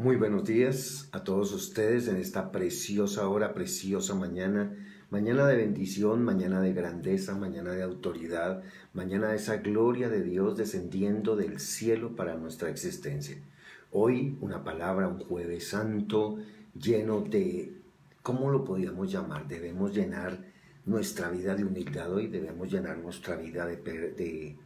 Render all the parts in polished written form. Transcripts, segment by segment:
Muy buenos días a todos ustedes en esta preciosa hora, preciosa mañana, mañana de bendición, mañana de grandeza, mañana de autoridad, mañana de esa gloria de Dios descendiendo del cielo para nuestra existencia. Hoy una palabra, un jueves santo lleno de, ¿cómo lo podíamos llamar? Debemos llenar nuestra vida de humildad hoy, debemos llenar nuestra vida de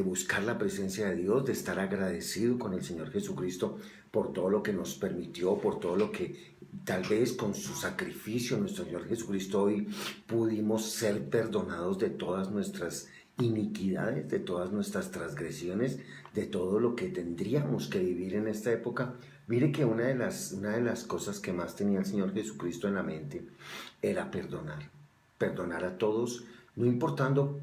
buscar la presencia de Dios, de estar agradecido con el Señor Jesucristo por todo lo que nos permitió, por todo lo que tal vez con su sacrificio nuestro Señor Jesucristo hoy pudimos ser perdonados de todas nuestras iniquidades, de todas nuestras transgresiones, de todo lo que tendríamos que vivir en esta época. Mire que una de las cosas que más tenía el Señor Jesucristo en la mente era perdonar a todos, no importando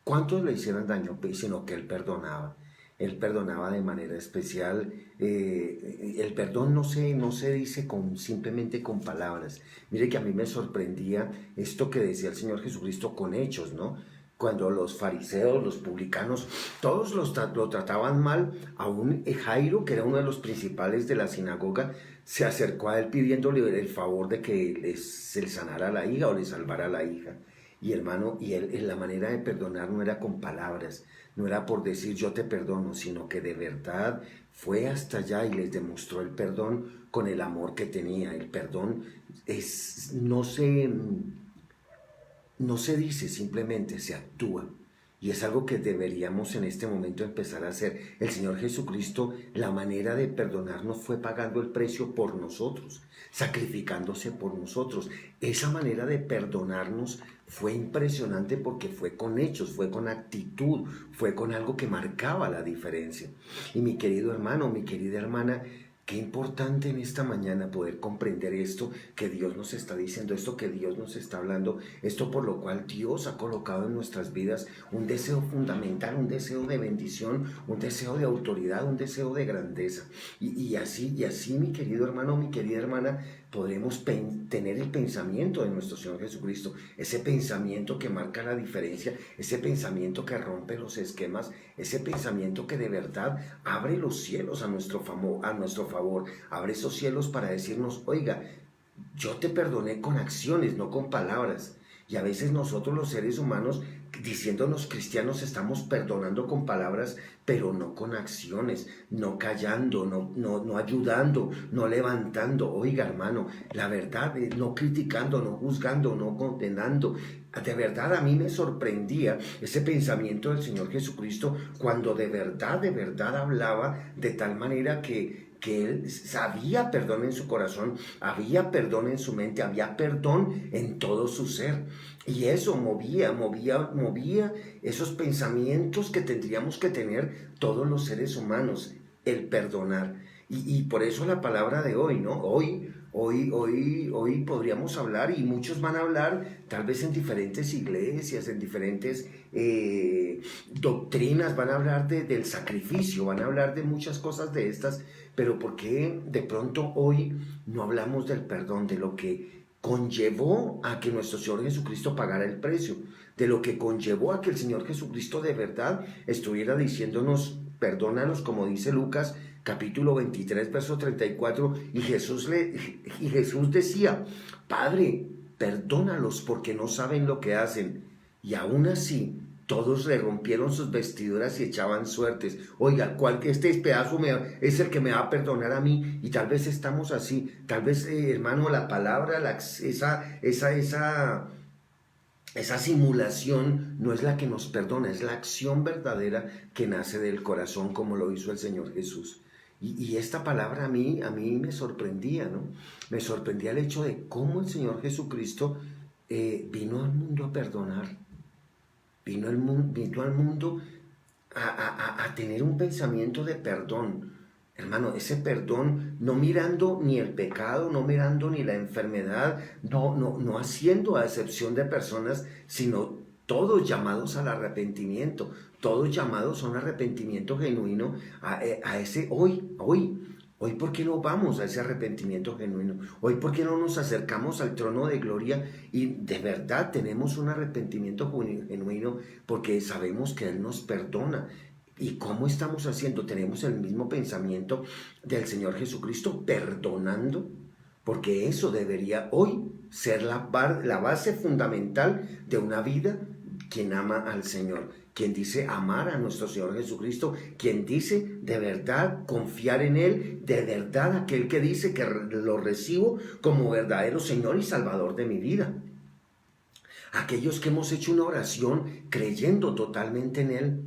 cuántos le hicieran daño, sino que Él perdonaba. Él perdonaba de manera especial. El perdón no se dice simplemente con palabras. Mire que a mí me sorprendía esto que decía el Señor Jesucristo con hechos, ¿no? Cuando los fariseos, los publicanos, todos lo trataban mal, aún Jairo, que era uno de los principales de la sinagoga, se acercó a él pidiéndole el favor de que se le sanara la hija o le salvara la hija. Y hermano, la manera de perdonar no era con palabras, no era por decir yo te perdono, sino que de verdad fue hasta allá y les demostró el perdón con el amor que tenía. El perdón no se dice, simplemente se actúa. Y es algo que deberíamos en este momento empezar a hacer. El Señor Jesucristo, la manera de perdonarnos fue pagando el precio por nosotros, sacrificándose por nosotros. Esa manera de perdonarnos fue impresionante porque fue con hechos, fue con actitud, fue con algo que marcaba la diferencia. Y mi querido hermano, mi querida hermana, qué importante en esta mañana poder comprender esto que Dios nos está diciendo, esto que Dios nos está hablando, esto por lo cual Dios ha colocado en nuestras vidas un deseo fundamental, un deseo de bendición, un deseo de autoridad, un deseo de grandeza. Y así, mi querido hermano, mi querida hermana, podremos tener el pensamiento de nuestro Señor Jesucristo, ese pensamiento que marca la diferencia, ese pensamiento que rompe los esquemas, ese pensamiento que de verdad abre los cielos a nuestro favor, abre esos cielos para decirnos, oiga, yo te perdoné con acciones, no con palabras. Y a veces nosotros los seres humanos, diciéndonos cristianos, estamos perdonando con palabras, pero no con acciones, no callando, no ayudando, no levantando. Oiga, hermano, la verdad, no criticando, no juzgando, no condenando. De verdad a mí me sorprendía ese pensamiento del Señor Jesucristo cuando de verdad hablaba de tal manera que él había perdón en su corazón, había perdón en su mente, había perdón en todo su ser. Y eso movía esos pensamientos que tendríamos que tener todos los seres humanos, el perdonar. Y por eso la palabra de hoy, ¿no? Hoy podríamos hablar, y muchos van a hablar, tal vez en diferentes iglesias, en diferentes doctrinas, van a hablar del sacrificio, van a hablar de muchas cosas de estas, pero ¿por qué de pronto hoy no hablamos del perdón, de lo que conllevó a que nuestro Señor Jesucristo pagara el precio, de lo que conllevó a que el Señor Jesucristo de verdad estuviera diciéndonos, perdónalos, como dice Lucas, capítulo 23, verso 34, y Jesús decía, Padre, perdónalos porque no saben lo que hacen. Y aún así, todos le rompieron sus vestiduras y echaban suertes. Oiga, este pedazo es el que me va a perdonar a mí. Y tal vez estamos así. Tal vez, hermano, la palabra, esa simulación no es la que nos perdona, es la acción verdadera que nace del corazón, como lo hizo el Señor Jesús. Y esta palabra a mí me sorprendía, ¿no? Me sorprendía el hecho de cómo el Señor Jesucristo vino al mundo a perdonar. Vino al mundo a tener un pensamiento de perdón. Hermano, ese perdón, no mirando ni el pecado, no mirando ni la enfermedad, no haciendo acepción de personas, sino todos llamados al arrepentimiento, todos llamados a un arrepentimiento genuino, a ese hoy, ¿por qué no vamos a ese arrepentimiento genuino? Hoy, ¿por qué no nos acercamos al trono de gloria y de verdad tenemos un arrepentimiento genuino? Porque sabemos que Él nos perdona. ¿Y cómo estamos haciendo? ¿Tenemos el mismo pensamiento del Señor Jesucristo, perdonando? Porque eso debería hoy ser la base fundamental de una vida. Quien ama al Señor, quien dice amar a nuestro Señor Jesucristo, quien dice de verdad confiar en Él, de verdad aquel que dice que lo recibo como verdadero Señor y Salvador de mi vida. Aquellos que hemos hecho una oración creyendo totalmente en Él.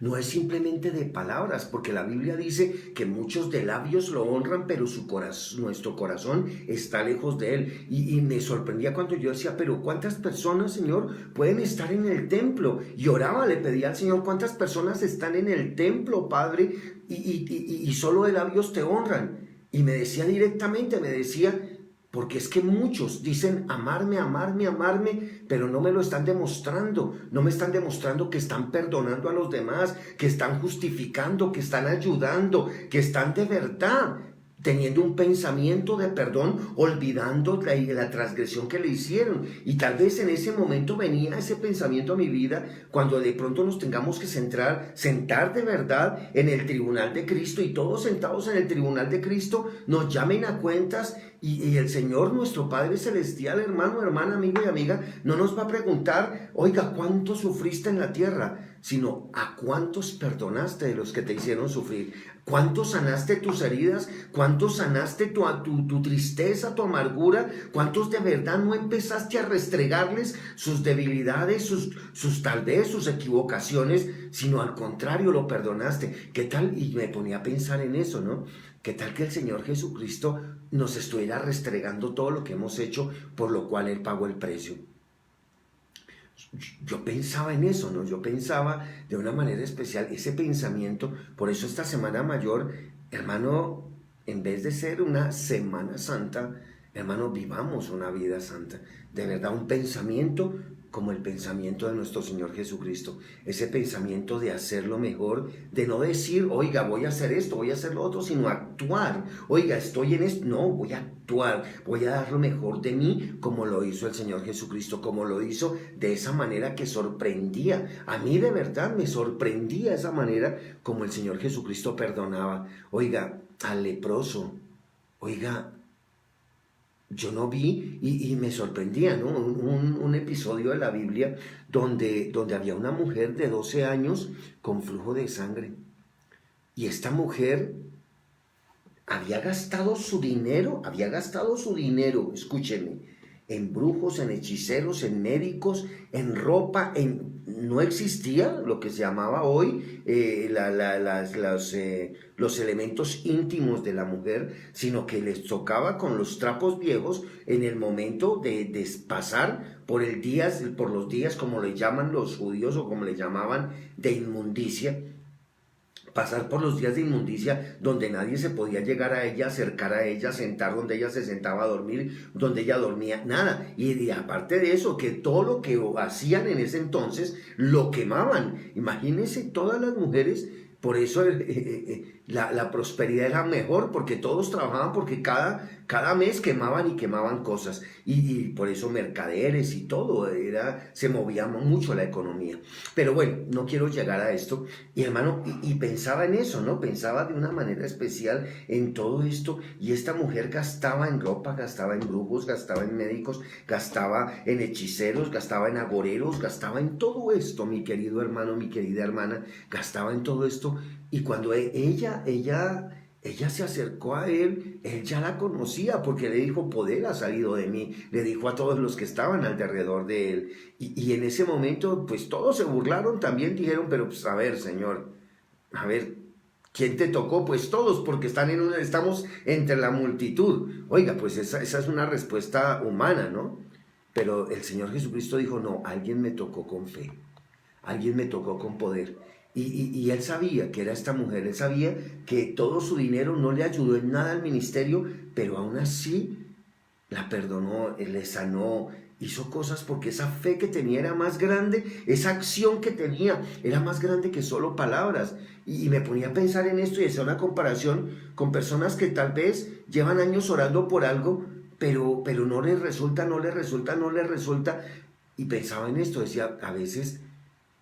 No es simplemente de palabras, porque la Biblia dice que muchos de labios lo honran, pero nuestro corazón está lejos de Él. Y me sorprendía cuando yo decía, pero ¿cuántas personas, Señor, pueden estar en el templo? Y oraba, le pedía al Señor, ¿cuántas personas están en el templo, Padre? Y solo de labios te honran. Y me decía directamente, porque es que muchos dicen amarme, amarme, amarme, pero no me lo están demostrando. No me están demostrando que están perdonando a los demás, que están justificando, que están ayudando, que están de verdad teniendo un pensamiento de perdón, olvidando la transgresión que le hicieron. Y tal vez en ese momento venía ese pensamiento a mi vida, cuando de pronto nos tengamos que sentar de verdad en el tribunal de Cristo, y todos sentados en el tribunal de Cristo nos llamen a cuentas, y el Señor, nuestro Padre Celestial, hermano, hermana, amigo y amiga, no nos va a preguntar, oiga, ¿cuánto sufriste en la tierra? Sino, ¿a cuántos perdonaste de los que te hicieron sufrir? ¿Cuántos sanaste tus heridas? ¿Cuántos sanaste tu tristeza, tu amargura? ¿Cuántos de verdad no empezaste a restregarles sus debilidades, sus tal vez sus equivocaciones, sino al contrario lo perdonaste? ¿Qué tal? Y me ponía a pensar en eso, ¿no? ¿Qué tal que el Señor Jesucristo nos estuviera restregando todo lo que hemos hecho, por lo cual Él pagó el precio? Yo pensaba en eso, ¿no? Yo pensaba de una manera especial ese pensamiento. Por eso esta Semana Mayor, hermano, en vez de ser una Semana Santa, hermano, vivamos una vida santa. De verdad, un pensamiento como el pensamiento de nuestro Señor Jesucristo. Ese pensamiento de hacerlo mejor, de no decir, oiga, voy a hacer esto, voy a hacer lo otro, sino actuar. Oiga, estoy en esto. No, voy a actuar, voy a dar lo mejor de mí, como lo hizo el Señor Jesucristo, como lo hizo de esa manera que sorprendía. A mí de verdad me sorprendía esa manera como el Señor Jesucristo perdonaba. Oiga, al leproso, oiga, yo no vi y me sorprendía, ¿no? Un episodio de la Biblia donde había una mujer de 12 años con flujo de sangre. Y esta mujer había gastado su dinero, escúcheme, en brujos, en hechiceros, en médicos, en ropa, no existía lo que se llamaba hoy los elementos íntimos de la mujer, sino que les tocaba con los trapos viejos en el momento de pasar por los días, como le llaman los judíos o como le llamaban, de inmundicia. Pasar por los días de inmundicia donde nadie se podía llegar a ella, acercar a ella, sentar donde ella se sentaba a dormir, donde ella dormía, nada. Y aparte de eso, que todo lo que hacían en ese entonces lo quemaban. Imagínense todas las mujeres, por eso la prosperidad era mejor, porque todos trabajaban, porque cada mes quemaban cosas. Y por eso mercaderes y todo, se movía mucho la economía. Pero bueno, no quiero llegar a esto. Y hermano, y pensaba en eso, ¿no? Pensaba de una manera especial en todo esto. Y esta mujer gastaba en ropa, gastaba en brujos, gastaba en médicos, gastaba en hechiceros, gastaba en agoreros, gastaba en todo esto, mi querido hermano, mi querida hermana, gastaba en todo esto. Y cuando ella se acercó a él ya la conocía, porque le dijo, poder ha salido de mí, le dijo a todos los que estaban alrededor de él. Y en ese momento, pues todos se burlaron, también dijeron, pero pues a ver, Señor, a ver, ¿quién te tocó? Pues todos, porque estamos entre la multitud. Oiga, pues esa es una respuesta humana, ¿no? Pero el Señor Jesucristo dijo, no, alguien me tocó con fe, alguien me tocó con poder. Y él sabía que era esta mujer, él sabía que todo su dinero no le ayudó en nada al ministerio, pero aún así la perdonó, le sanó, hizo cosas porque esa fe que tenía era más grande, esa acción que tenía era más grande que solo palabras. Y me ponía a pensar en esto y hacía una comparación con personas que tal vez llevan años orando por algo, pero no les resulta. Y pensaba en esto, decía, a veces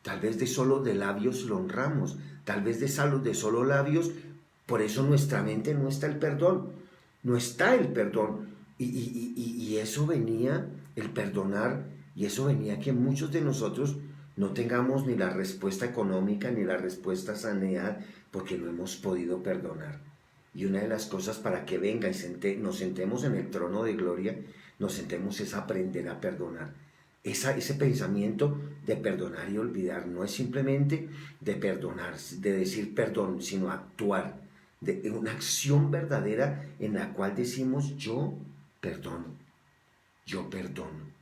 Tal vez de solo de labios lo honramos, tal vez de solo labios, por eso nuestra mente no está el perdón, no está el perdón. Y eso venía, el perdonar, y eso venía que muchos de nosotros no tengamos ni la respuesta económica ni la respuesta a sanidad porque no hemos podido perdonar. Y una de las cosas para que venga y nos sentemos en el trono de gloria, nos sentemos es aprender a perdonar. Ese pensamiento de perdonar y olvidar no es simplemente de perdonar, de decir perdón, sino actuar, de una acción verdadera en la cual decimos yo perdono, yo perdono.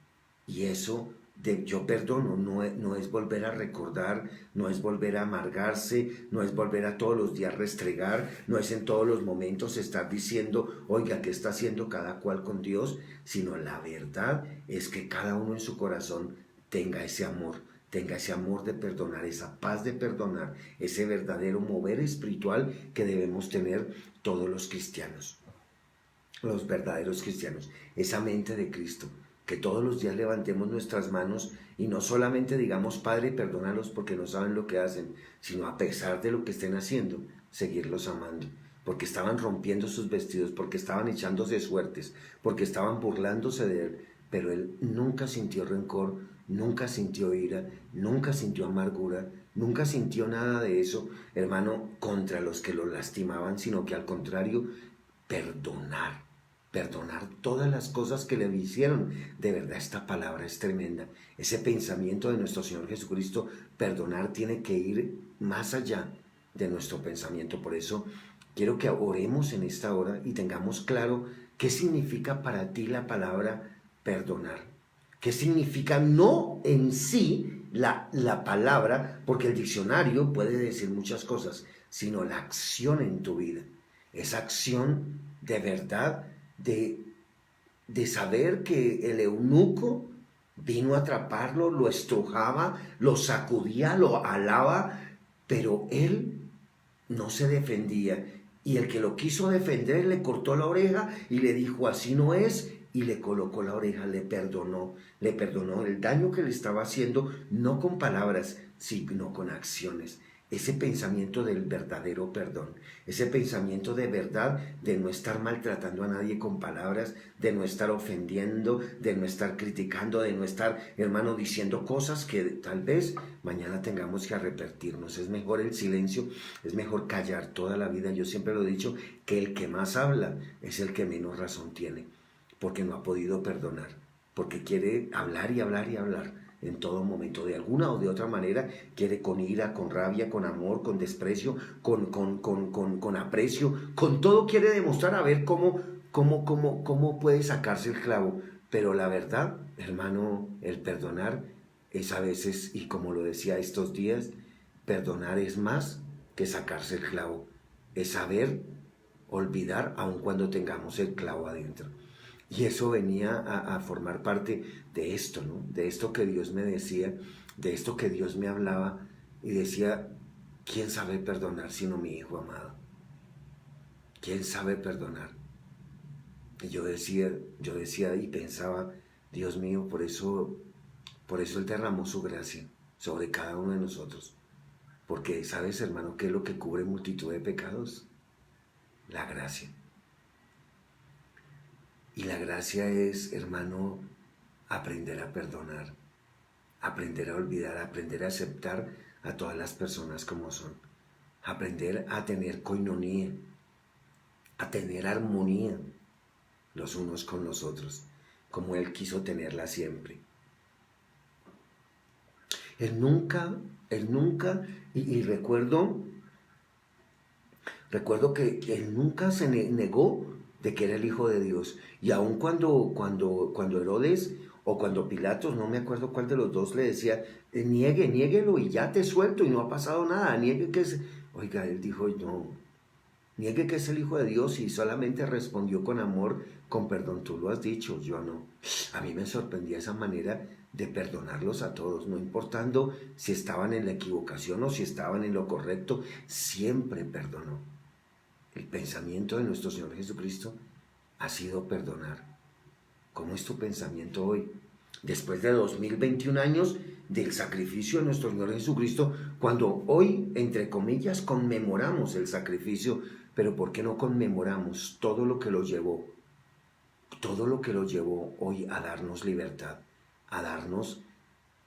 Y eso de yo perdono no es volver a recordar, no es volver a amargarse, no es volver a todos los días restregar, no es en todos los momentos estar diciendo, oiga, ¿qué está haciendo cada cual con Dios? Sino la verdad es que cada uno en su corazón tenga ese amor de perdonar, esa paz de perdonar, ese verdadero mover espiritual que debemos tener todos los cristianos, los verdaderos cristianos, esa mente de Cristo, que todos los días levantemos nuestras manos y no solamente digamos, Padre, perdónalos porque no saben lo que hacen, sino a pesar de lo que estén haciendo, seguirlos amando, porque estaban rompiendo sus vestidos, porque estaban echándose suertes, porque estaban burlándose de él, pero él nunca sintió rencor, nunca sintió ira, nunca sintió amargura, nunca sintió nada de eso, hermano, contra los que lo lastimaban, sino que al contrario, perdonar todas las cosas que le hicieron. De verdad, esta palabra es tremenda. Ese pensamiento de nuestro Señor Jesucristo, perdonar tiene que ir más allá de nuestro pensamiento. Por eso quiero que oremos en esta hora y tengamos claro qué significa para ti la palabra perdonar. ¿Qué significa? No en sí la palabra, porque el diccionario puede decir muchas cosas, sino la acción en tu vida. Esa acción de verdad de saber que el eunuco vino a atraparlo, lo estrujaba, lo sacudía, lo alaba, pero él no se defendía. Y el que lo quiso defender le cortó la oreja y le dijo, así no es, y le colocó la oreja, le perdonó el daño que le estaba haciendo, no con palabras, sino con acciones. Ese pensamiento del verdadero perdón, ese pensamiento de verdad, de no estar maltratando a nadie con palabras, de no estar ofendiendo, de no estar criticando, de no estar, hermano, diciendo cosas que tal vez mañana tengamos que arrepentirnos. Es mejor el silencio, es mejor callar toda la vida. Yo siempre lo he dicho, que el que más habla es el que menos razón tiene, porque no ha podido perdonar, porque quiere hablar y hablar y hablar en todo momento, de alguna o de otra manera, quiere con ira, con rabia, con amor, con desprecio, con aprecio, con todo quiere demostrar a ver cómo puede sacarse el clavo. Pero la verdad, hermano, el perdonar es a veces, y como lo decía estos días, perdonar es más que sacarse el clavo, es saber olvidar aun cuando tengamos el clavo adentro. Y eso venía a formar parte de esto, ¿no? De esto que Dios me decía, de esto que Dios me hablaba y decía, ¿quién sabe perdonar sino mi hijo amado? ¿Quién sabe perdonar? Y yo decía y pensaba, Dios mío, por eso Él derramó su gracia sobre cada uno de nosotros. Porque, ¿sabes, hermano, qué es lo que cubre multitud de pecados? La gracia. Y la gracia es, hermano, aprender a perdonar, aprender a olvidar, aprender a aceptar a todas las personas como son, aprender a tener coinonía, a tener armonía los unos con los otros, como Él quiso tenerla siempre. Él nunca, y recuerdo que Él nunca se negó de que era el Hijo de Dios. Y aun cuando Herodes o cuando Pilatos, no me acuerdo cuál de los dos, le decía, niéguelo y ya te suelto y no ha pasado nada, niegue que es... Oiga, él dijo, no, niegue que es el Hijo de Dios y solamente respondió con amor, con perdón, tú lo has dicho, yo no. A mí me sorprendía esa manera de perdonarlos a todos, no importando si estaban en la equivocación o si estaban en lo correcto, siempre perdonó. El pensamiento de nuestro Señor Jesucristo ha sido perdonar. ¿Cómo es tu pensamiento hoy? Después de 2021 años del sacrificio de nuestro Señor Jesucristo, cuando hoy, entre comillas, conmemoramos el sacrificio, pero ¿por qué no conmemoramos todo lo que lo llevó? Todo lo que lo llevó hoy a darnos libertad, a darnos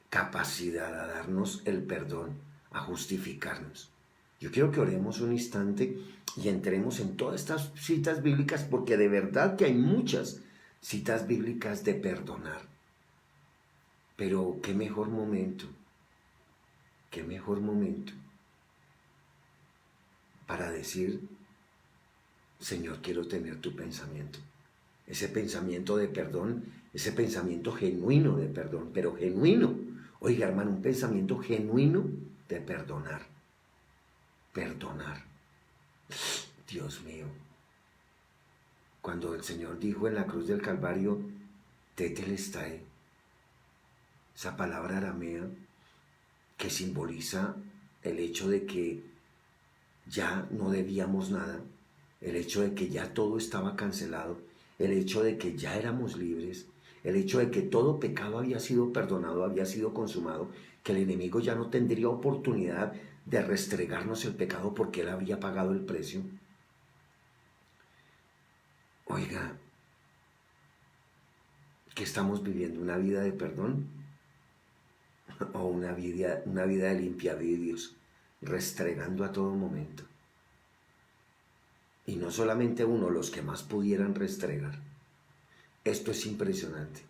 capacidad, a darnos el perdón, a justificarnos. Yo quiero que oremos un instante y entremos en todas estas citas bíblicas, porque de verdad que hay muchas citas bíblicas de perdonar. Pero qué mejor momento para decir: Señor, quiero tener tu pensamiento. Ese pensamiento de perdón, ese pensamiento genuino de perdón, pero genuino. Oiga, hermano, un pensamiento genuino de perdonar. Perdonar. Dios mío. Cuando el Señor dijo en la cruz del Calvario, tetelestai, esa palabra aramea que simboliza el hecho de que ya no debíamos nada, el hecho de que ya todo estaba cancelado, el hecho de que ya éramos libres, el hecho de que todo pecado había sido perdonado, había sido consumado, que el enemigo ya no tendría oportunidad de restregarnos el pecado porque él había pagado el precio. Oiga, ¿qué estamos viviendo? ¿Una vida de perdón? ¿O una vida de limpiavidrios, restregando a todo momento? Y no solamente uno, los que más pudieran restregar. Esto es impresionante.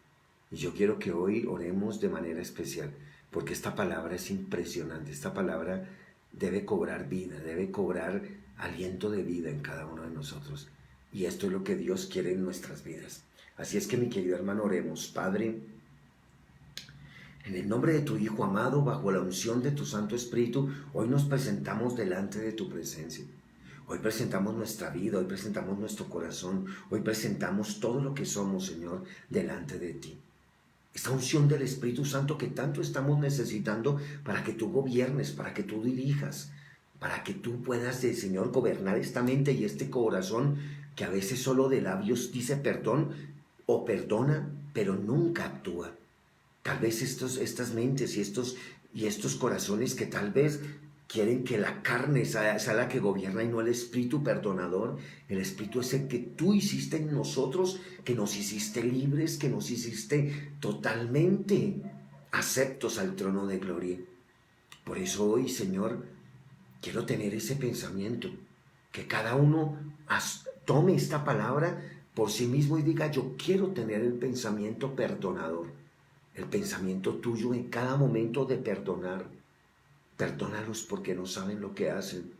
Y yo quiero que hoy oremos de manera especial, porque esta palabra es impresionante. Esta palabra debe cobrar vida, debe cobrar aliento de vida en cada uno de nosotros. Y esto es lo que Dios quiere en nuestras vidas. Así es que, mi querido hermano, oremos. Padre, en el nombre de tu Hijo amado, bajo la unción de tu Santo Espíritu, hoy nos presentamos delante de tu presencia. Hoy presentamos nuestra vida, hoy presentamos nuestro corazón, hoy presentamos todo lo que somos, Señor, delante de ti. Esta unción del Espíritu Santo que tanto estamos necesitando para que tú gobiernes, para que tú dirijas, para que tú puedas, Señor, gobernar esta mente y este corazón que a veces solo de labios dice perdón o perdona, pero nunca actúa. Tal vez estas mentes y estos corazones que tal vez quieren que la carne sea la que gobierna y no el Espíritu perdonador. El Espíritu es el que tú hiciste en nosotros, que nos hiciste libres, que nos hiciste totalmente aceptos al trono de gloria. Por eso hoy, Señor, quiero tener ese pensamiento, que cada uno tome esta palabra por sí mismo y diga: yo quiero tener el pensamiento perdonador, el pensamiento tuyo en cada momento de perdonar. Perdónalos porque no saben lo que hacen.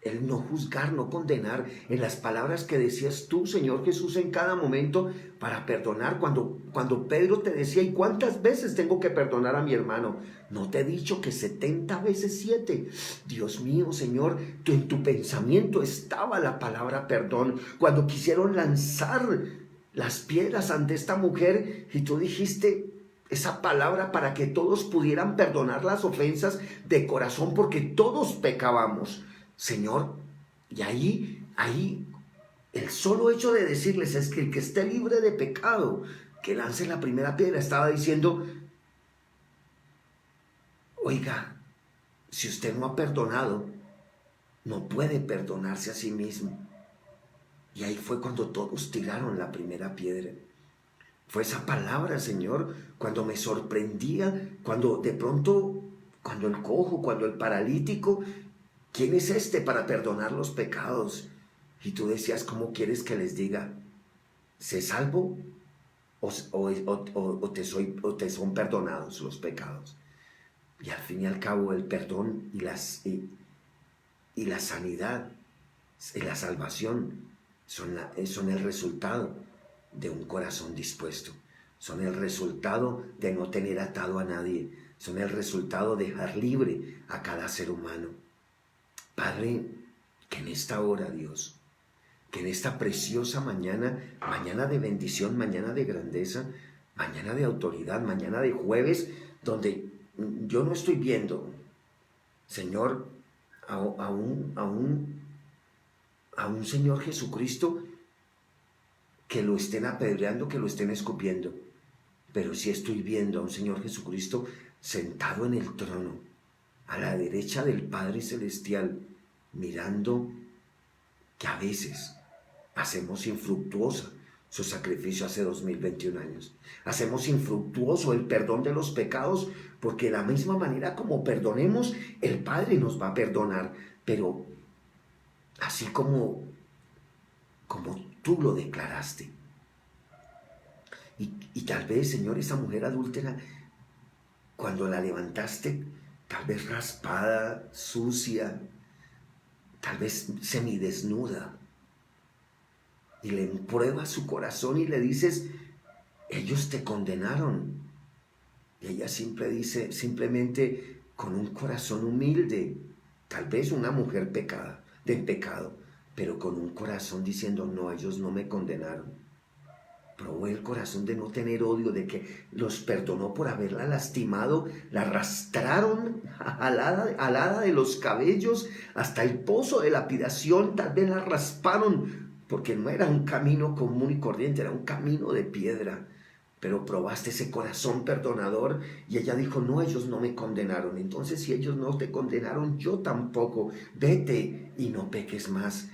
El no juzgar, no condenar, en las palabras que decías tú, Señor Jesús, en cada momento para perdonar. Cuando Pedro te decía: ¿y cuántas veces tengo que perdonar a mi hermano? ¿No te he dicho que 70 veces 7? Dios mío, Señor, en tu pensamiento estaba la palabra perdón. Cuando quisieron lanzar las piedras ante esta mujer y tú dijiste esa palabra para que todos pudieran perdonar las ofensas de corazón, porque todos pecábamos, Señor. Y ahí el solo hecho de decirles es que el que esté libre de pecado, que lance la primera piedra, estaba diciendo: oiga, si usted no ha perdonado, no puede perdonarse a sí mismo. Y ahí fue cuando todos tiraron la primera piedra. Fue esa palabra, Señor, cuando me sorprendía, cuando de pronto, cuando el cojo, cuando el paralítico, ¿quién es este para perdonar los pecados? Y tú decías: ¿cómo quieres que les diga? ¿Se salvo o te son perdonados los pecados? Y al fin y al cabo el perdón y la sanidad y la salvación son el resultado de un corazón dispuesto, son el resultado de no tener atado a nadie, son el resultado de dejar libre a cada ser humano. Padre, que en esta hora, Dios, que en esta preciosa mañana, mañana de bendición, mañana de grandeza, mañana de autoridad, mañana de jueves, donde yo no estoy viendo, Señor, a un Señor Jesucristo que lo estén apedreando, que lo estén escupiendo. pero sí estoy viendo a un Señor Jesucristo sentado en el trono, a la derecha del Padre Celestial, mirando que a veces hacemos infructuosa su sacrificio hace 2021 años. Hacemos infructuoso el perdón de los pecados, porque de la misma manera como perdonemos, el Padre nos va a perdonar. Pero así como tú lo declaraste. Y tal vez, Señor, esa mujer adúltera, cuando la levantaste, tal vez raspada, sucia, tal vez semidesnuda, y le pruebas su corazón y le dices, ellos te condenaron. Y ella simplemente con un corazón humilde, tal vez una mujer de pecado, pero con un corazón diciendo, no, ellos no me condenaron. Probó el corazón de no tener odio, de que los perdonó por haberla lastimado, la arrastraron alada de los cabellos hasta el pozo de lapidación, tal vez la rasparon, porque no era un camino común y corriente, era un camino de piedra. Pero probaste ese corazón perdonador y ella dijo, no, ellos no me condenaron. Entonces, si ellos no te condenaron, yo tampoco. Vete y no peques más.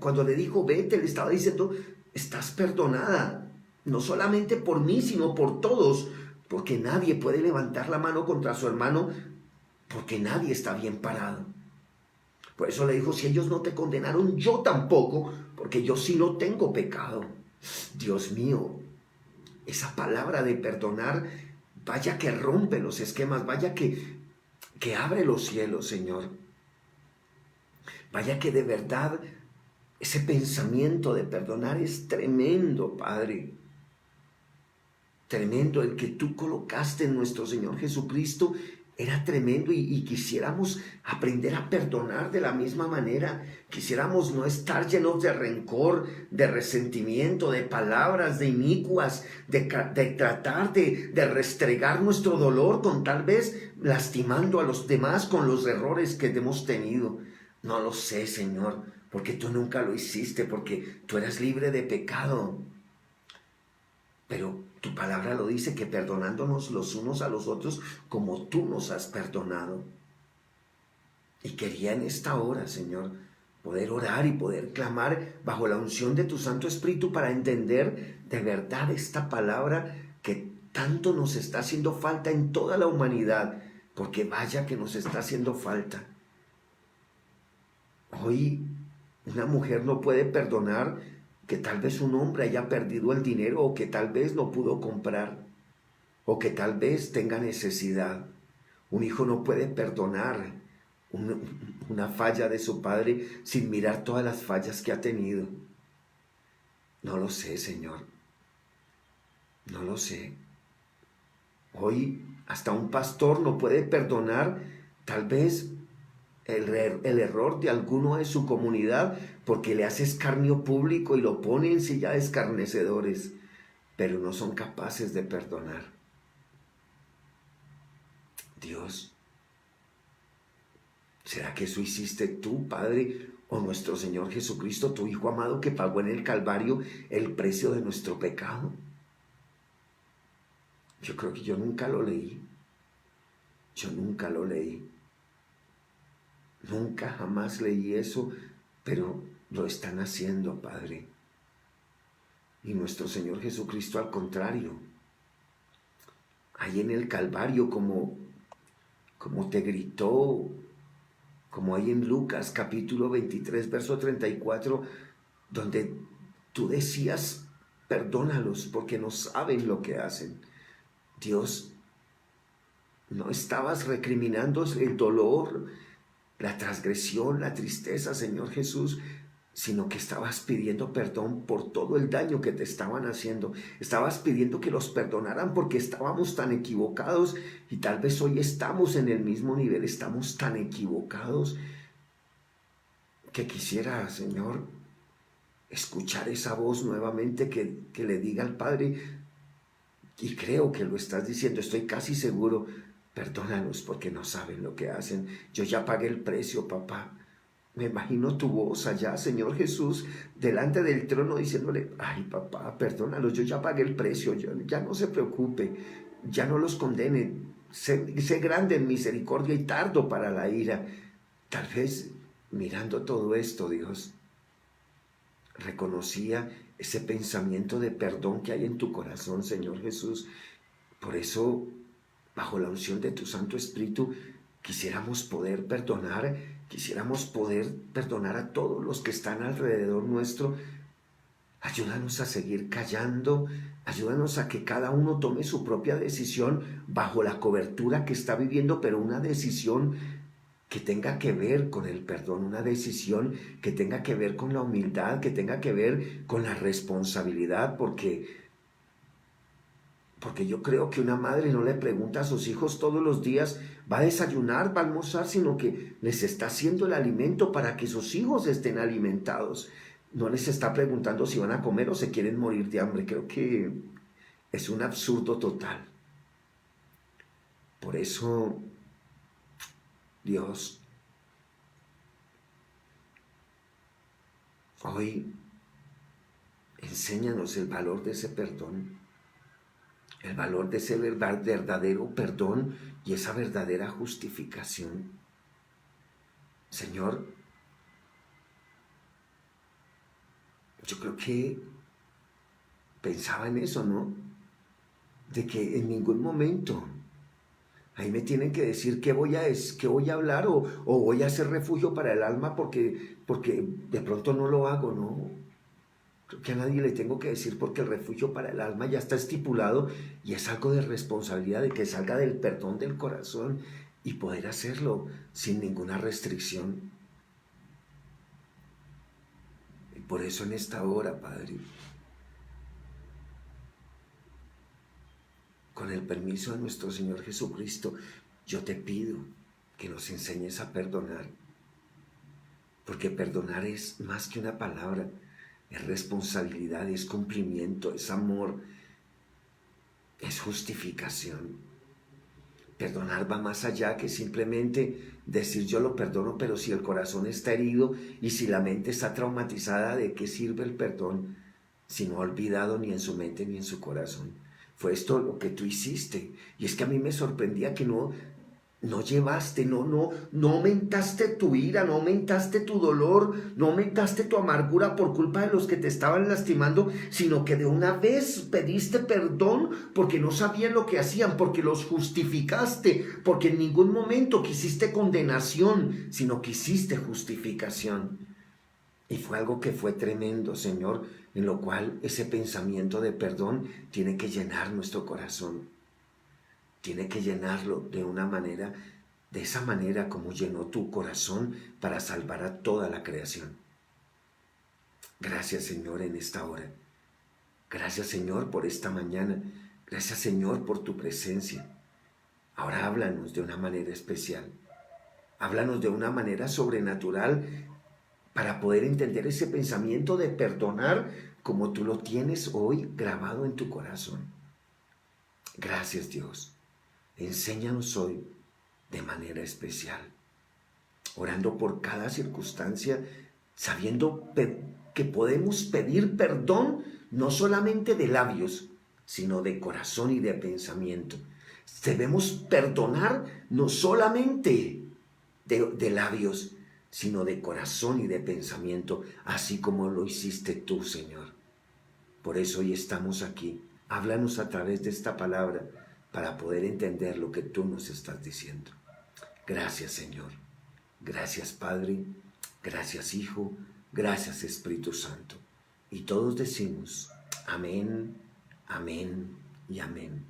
Cuando le dijo, vete, le estaba diciendo, estás perdonada, no solamente por mí, sino por todos, porque nadie puede levantar la mano contra su hermano, porque nadie está bien parado. Por eso le dijo, si ellos no te condenaron, yo tampoco, porque yo sí no tengo pecado. Dios mío, esa palabra de perdonar, vaya que rompe los esquemas, vaya que abre los cielos, Señor. Vaya que de verdad ese pensamiento de perdonar es tremendo, Padre. Tremendo, el que tú colocaste en nuestro Señor Jesucristo era tremendo y quisiéramos aprender a perdonar de la misma manera. Quisiéramos no estar llenos de rencor, de resentimiento, de palabras, de inicuas, de tratar de restregar nuestro dolor con tal vez lastimando a los demás con los errores que hemos tenido. No lo sé, Señor, porque tú nunca lo hiciste, porque tú eras libre de pecado. Pero tu palabra lo dice, que perdonándonos los unos a los otros como tú nos has perdonado. Y quería en esta hora, Señor, poder orar y poder clamar bajo la unción de tu Santo Espíritu para entender de verdad esta palabra que tanto nos está haciendo falta en toda la humanidad, porque vaya que nos está haciendo falta. Hoy una mujer no puede perdonar que tal vez un hombre haya perdido el dinero, o que tal vez no pudo comprar, o que tal vez tenga necesidad. Un hijo no puede perdonar una falla de su padre sin mirar todas las fallas que ha tenido. No lo sé, Señor. No lo sé. Hoy hasta un pastor no puede perdonar tal vez el error de alguno de su comunidad, porque le hace escarnio público y lo pone en silla de escarnecedores, pero no son capaces de perdonar. Dios, ¿será que eso hiciste tú, Padre, o nuestro Señor Jesucristo, tu Hijo amado, que pagó en el Calvario el precio de nuestro pecado? Yo creo que yo nunca lo leí. Yo nunca lo leí. Nunca jamás leí eso, pero lo están haciendo, Padre. Y nuestro Señor Jesucristo, al contrario, ahí en el Calvario, como te gritó, como hay en Lucas capítulo 23, verso 34, donde tú decías, perdónalos porque no saben lo que hacen. Dios, no estabas recriminando el dolor, la transgresión, la tristeza, Señor Jesús, sino que estabas pidiendo perdón por todo el daño que te estaban haciendo. Estabas pidiendo que los perdonaran porque estábamos tan equivocados, y tal vez hoy estamos en el mismo nivel, estamos tan equivocados que quisiera, Señor, escuchar esa voz nuevamente que le diga al Padre, y creo que lo estás diciendo, estoy casi seguro, perdónalos porque no saben lo que hacen. Yo ya pagué el precio, papá. Me imagino tu voz allá, Señor Jesús, delante del trono diciéndole, ay papá, perdónalos, yo ya pagué el precio, ya no se preocupe, ya no los condene, sé grande en misericordia y tardo para la ira. Tal vez mirando todo esto, Dios, reconocía ese pensamiento de perdón que hay en tu corazón, Señor Jesús. Por eso, bajo la unción de tu Santo Espíritu, quisiéramos poder perdonar a todos los que están alrededor nuestro. Ayúdanos a seguir callando, ayúdanos a que cada uno tome su propia decisión bajo la cobertura que está viviendo, pero una decisión que tenga que ver con el perdón, una decisión que tenga que ver con la humildad, que tenga que ver con la responsabilidad, porque yo creo que una madre no le pregunta a sus hijos todos los días, va a desayunar, va a almorzar, sino que les está haciendo el alimento para que sus hijos estén alimentados. No les está preguntando si van a comer o se quieren morir de hambre. Creo que es un absurdo total. Por eso, Dios, hoy enséñanos el valor de ese perdón, el valor de ese verdadero perdón y esa verdadera justificación. Señor, yo creo que pensaba en eso, ¿no? De que en ningún momento ahí me tienen que decir qué voy a hablar o voy a hacer refugio para el alma porque de pronto no lo hago, ¿no? Creo que a nadie le tengo que decir porque el refugio para el alma ya está estipulado y es algo de responsabilidad, de que salga del perdón del corazón y poder hacerlo sin ninguna restricción. Y por eso en esta hora, Padre, con el permiso de nuestro Señor Jesucristo, yo te pido que nos enseñes a perdonar, porque perdonar es más que una palabra, es responsabilidad, es cumplimiento, es amor, es justificación. Perdonar va más allá que simplemente decir yo lo perdono, pero si el corazón está herido y si la mente está traumatizada, ¿de qué sirve el perdón si no ha olvidado ni en su mente ni en su corazón? Fue esto lo que tú hiciste. Y es que a mí me sorprendía que no llevaste, no aumentaste tu ira, no aumentaste tu dolor, no aumentaste tu amargura por culpa de los que te estaban lastimando, sino que de una vez pediste perdón porque no sabían lo que hacían, porque los justificaste, porque en ningún momento quisiste condenación, sino quisiste justificación. Y fue algo que fue tremendo, Señor, en lo cual ese pensamiento de perdón tiene que llenar nuestro corazón. Tiene que llenarlo de esa manera como llenó tu corazón para salvar a toda la creación. Gracias, Señor, en esta hora. Gracias, Señor, por esta mañana. Gracias, Señor, por tu presencia. Ahora háblanos de una manera especial. Háblanos de una manera sobrenatural para poder entender ese pensamiento de perdonar como tú lo tienes hoy grabado en tu corazón. Gracias, Dios. Enséñanos hoy de manera especial, orando por cada circunstancia, sabiendo que podemos pedir perdón no solamente de labios, sino de corazón y de pensamiento. Debemos perdonar no solamente de labios, sino de corazón y de pensamiento, así como lo hiciste tú, Señor. Por eso hoy estamos aquí. Háblanos a través de esta palabra para poder entender lo que tú nos estás diciendo. Gracias, Señor. Gracias, Padre. Gracias, Hijo. Gracias, Espíritu Santo. Y todos decimos amén, amén y amén.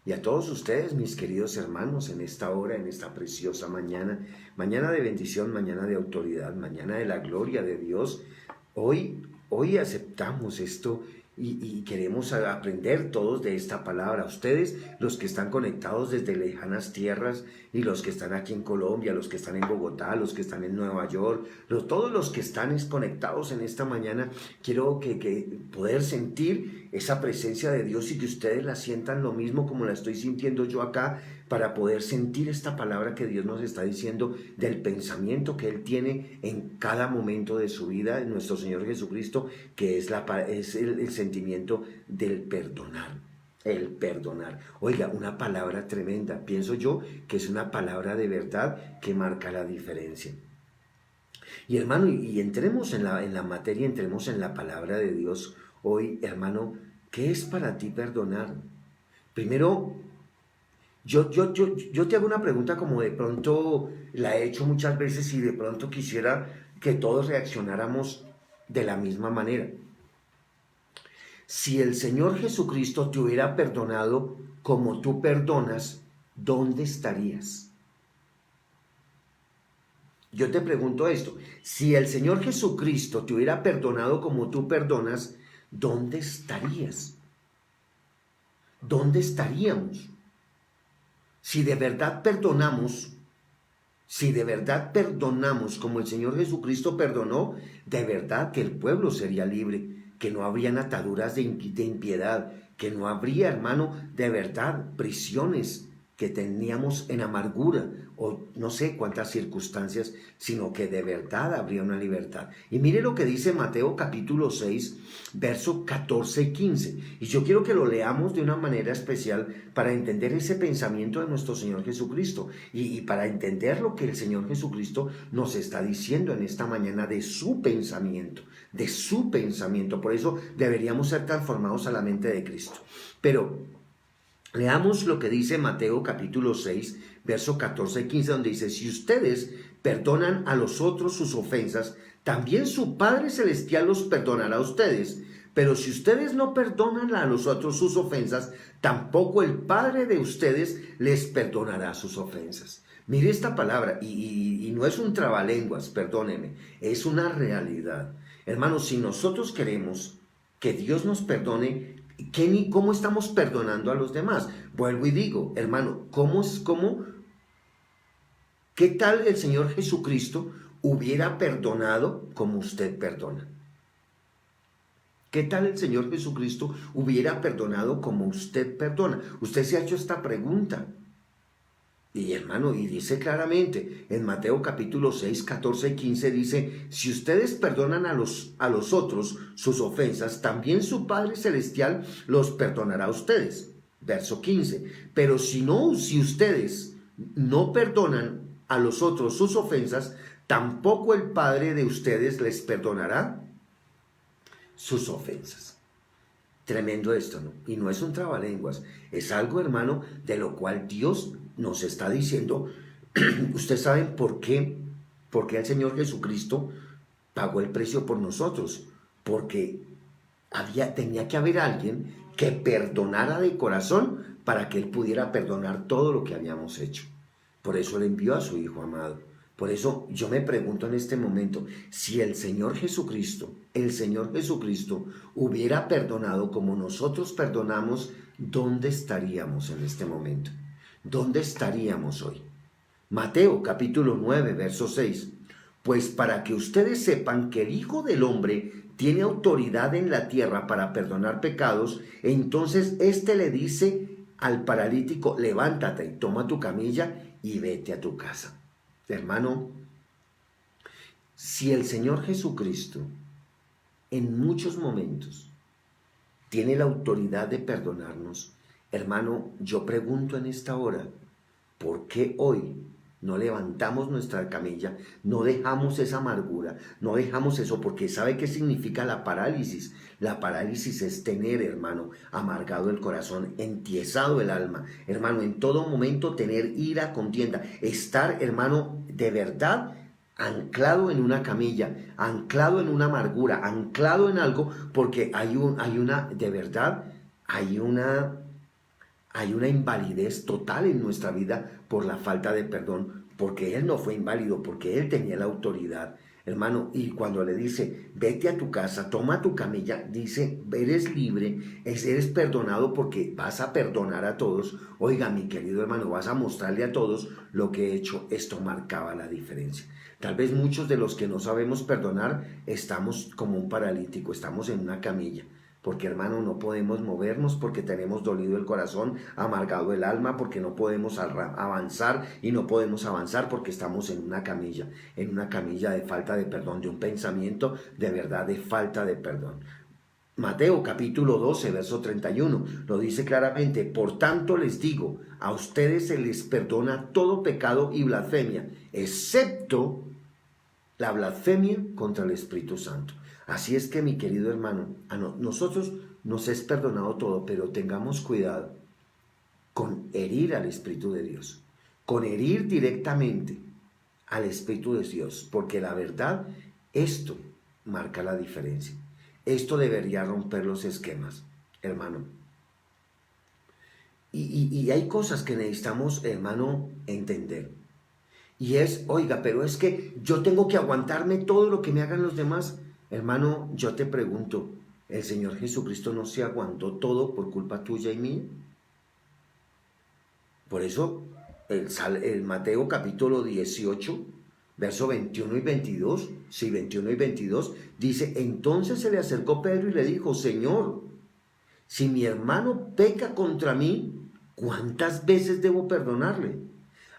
Y a todos ustedes, mis queridos hermanos, en esta hora, en esta preciosa mañana, mañana de bendición, mañana de autoridad, mañana de la gloria de Dios, hoy aceptamos esto y queremos aprender todos de esta palabra. Ustedes, los que están conectados desde lejanas tierras y los que están aquí en Colombia, los que están en Bogotá, los que están en Nueva York, todos los que están conectados en esta mañana, quiero que poder sentir esa presencia de Dios y que ustedes la sientan lo mismo como la estoy sintiendo yo acá, para poder sentir esta palabra que Dios nos está diciendo del pensamiento que Él tiene en cada momento de su vida, en nuestro Señor Jesucristo, que es el sentimiento del perdonar. El perdonar. Oiga, una palabra tremenda. Pienso yo que es una palabra de verdad que marca la diferencia. Y hermano, y entremos en la materia, entremos en la palabra de Dios hoy, hermano. ¿Qué es para ti perdonar? Primero, yo te hago una pregunta como de pronto la he hecho muchas veces y de pronto quisiera que todos reaccionáramos de la misma manera. Si el Señor Jesucristo te hubiera perdonado como tú perdonas, ¿dónde estarías? Yo te pregunto esto, si el Señor Jesucristo te hubiera perdonado como tú perdonas, ¿dónde estarías? ¿Dónde estaríamos? Si de verdad perdonamos, como el Señor Jesucristo perdonó, de verdad que el pueblo sería libre, que no habrían ataduras de impiedad, que no habría, hermano, de verdad, prisiones que teníamos en amargura o no sé cuántas circunstancias, sino que de verdad habría una libertad. Y mire lo que dice Mateo capítulo 6, verso 14 y 15. Y yo quiero que lo leamos de una manera especial para entender ese pensamiento de nuestro Señor Jesucristo y para entender lo que el Señor Jesucristo nos está diciendo en esta mañana de su pensamiento, de su pensamiento. Por eso deberíamos ser transformados a la mente de Cristo. Pero leamos lo que dice Mateo capítulo 6, verso 14 y 15, donde dice, si ustedes perdonan a los otros sus ofensas, también su Padre Celestial los perdonará a ustedes. Pero si ustedes no perdonan a los otros sus ofensas, tampoco el Padre de ustedes les perdonará sus ofensas. Mire esta palabra, y no es un trabalenguas, perdóneme, es una realidad. Hermanos, si nosotros queremos que Dios nos perdone, ¿cómo estamos perdonando a los demás? Vuelvo y digo, hermano, ¿qué tal el Señor Jesucristo hubiera perdonado como usted perdona? ¿Qué tal el Señor Jesucristo hubiera perdonado como usted perdona? Usted se ha hecho esta pregunta. Y hermano, y dice claramente en Mateo capítulo 6, 14 y 15 dice, si ustedes perdonan a los otros sus ofensas, también su Padre Celestial los perdonará a ustedes. Verso 15, pero si ustedes no perdonan a los otros sus ofensas, tampoco el Padre de ustedes les perdonará sus ofensas. Tremendo esto, ¿no? Y no es un trabalenguas, es algo, hermano, de lo cual Dios nos está diciendo. Ustedes saben por qué el Señor Jesucristo pagó el precio por nosotros, porque tenía que haber alguien que perdonara de corazón para que Él pudiera perdonar todo lo que habíamos hecho. Por eso Él envió a su Hijo amado. Por eso yo me pregunto en este momento, si el Señor Jesucristo hubiera perdonado como nosotros perdonamos, ¿dónde estaríamos en este momento? ¿Dónde estaríamos hoy? Mateo capítulo 9, verso 6. Pues para que ustedes sepan que el Hijo del Hombre tiene autoridad en la tierra para perdonar pecados, entonces éste le dice al paralítico, levántate y toma tu camilla y vete a tu casa. Hermano, si el Señor Jesucristo en muchos momentos tiene la autoridad de perdonarnos, hermano, yo pregunto en esta hora, ¿por qué hoy no levantamos nuestra camilla, no dejamos esa amargura, no dejamos eso? Porque ¿sabe qué significa la parálisis? La parálisis es tener, hermano, amargado el corazón, entiesado el alma, hermano, en todo momento tener ira, contienda, estar, hermano, de verdad anclado en una camilla, anclado en una amargura, anclado en algo, porque hay una invalidez total en nuestra vida por la falta de perdón, porque Él no fue inválido, porque Él tenía la autoridad, hermano. Y cuando le dice, vete a tu casa, toma tu camilla, dice, eres libre, eres perdonado porque vas a perdonar a todos. Oiga, mi querido hermano, vas a mostrarle a todos lo que he hecho. Esto marcaba la diferencia. Tal vez muchos de los que no sabemos perdonar estamos como un paralítico, estamos en una camilla. Porque, hermano, no podemos movernos porque tenemos dolido el corazón, amargado el alma, porque no podemos avanzar y no podemos avanzar porque estamos en una camilla de falta de perdón, de un pensamiento de verdad de falta de perdón. Mateo capítulo 12, verso 31, lo dice claramente: por tanto les digo, a ustedes se les perdona todo pecado y blasfemia, excepto la blasfemia contra el Espíritu Santo. Así es que, mi querido hermano, a nosotros nos es perdonado todo, pero tengamos cuidado con herir al Espíritu de Dios, con herir directamente al Espíritu de Dios, porque la verdad, esto marca la diferencia. Esto debería romper los esquemas, hermano. Y hay cosas que necesitamos, hermano, entender. Y es, oiga, pero es que yo tengo que aguantarme todo lo que me hagan los demás. Hermano, yo te pregunto, ¿el Señor Jesucristo no se aguantó todo por culpa tuya y mía? Por eso, el Mateo capítulo 18, verso 21 y 22, sí, 21 y 22, dice: entonces se le acercó Pedro y le dijo: Señor, si mi hermano peca contra mí, ¿cuántas veces debo perdonarle?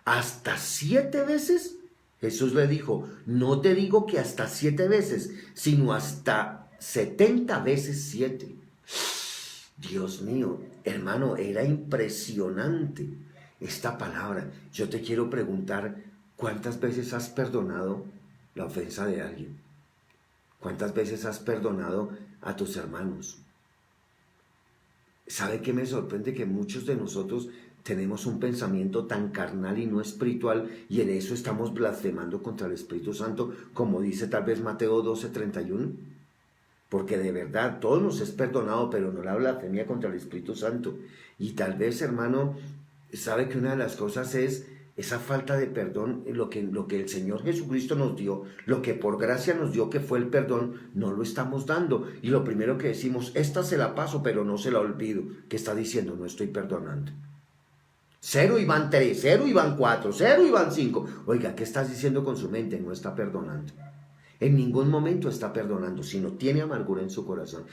¿Hasta 7 veces? Jesús le dijo: no te digo que hasta 7 veces, sino hasta 70 veces 7. Dios mío, hermano, era impresionante esta palabra. Yo te quiero preguntar, ¿cuántas veces has perdonado la ofensa de alguien? ¿Cuántas veces has perdonado a tus hermanos? ¿Sabe qué me sorprende? Que muchos de nosotros tenemos un pensamiento tan carnal y no espiritual, y en eso estamos blasfemando contra el Espíritu Santo, como dice tal vez Mateo 12:31. Porque de verdad todos nos es perdonado, pero no la blasfemia contra el Espíritu Santo. Y tal vez, hermano, sabe que una de las cosas es esa falta de perdón, lo que el Señor Jesucristo nos dio, lo que por gracia nos dio, que fue el perdón, no lo estamos dando. Y lo primero que decimos: esta se la paso, pero no se la olvido. ¿Qué está diciendo? No estoy perdonando. 0 y van 3, 0 y van 4, 0 y van 5. Oiga, ¿qué estás diciendo con su mente? No está perdonando. En ningún momento está perdonando, sino tiene amargura en su corazón.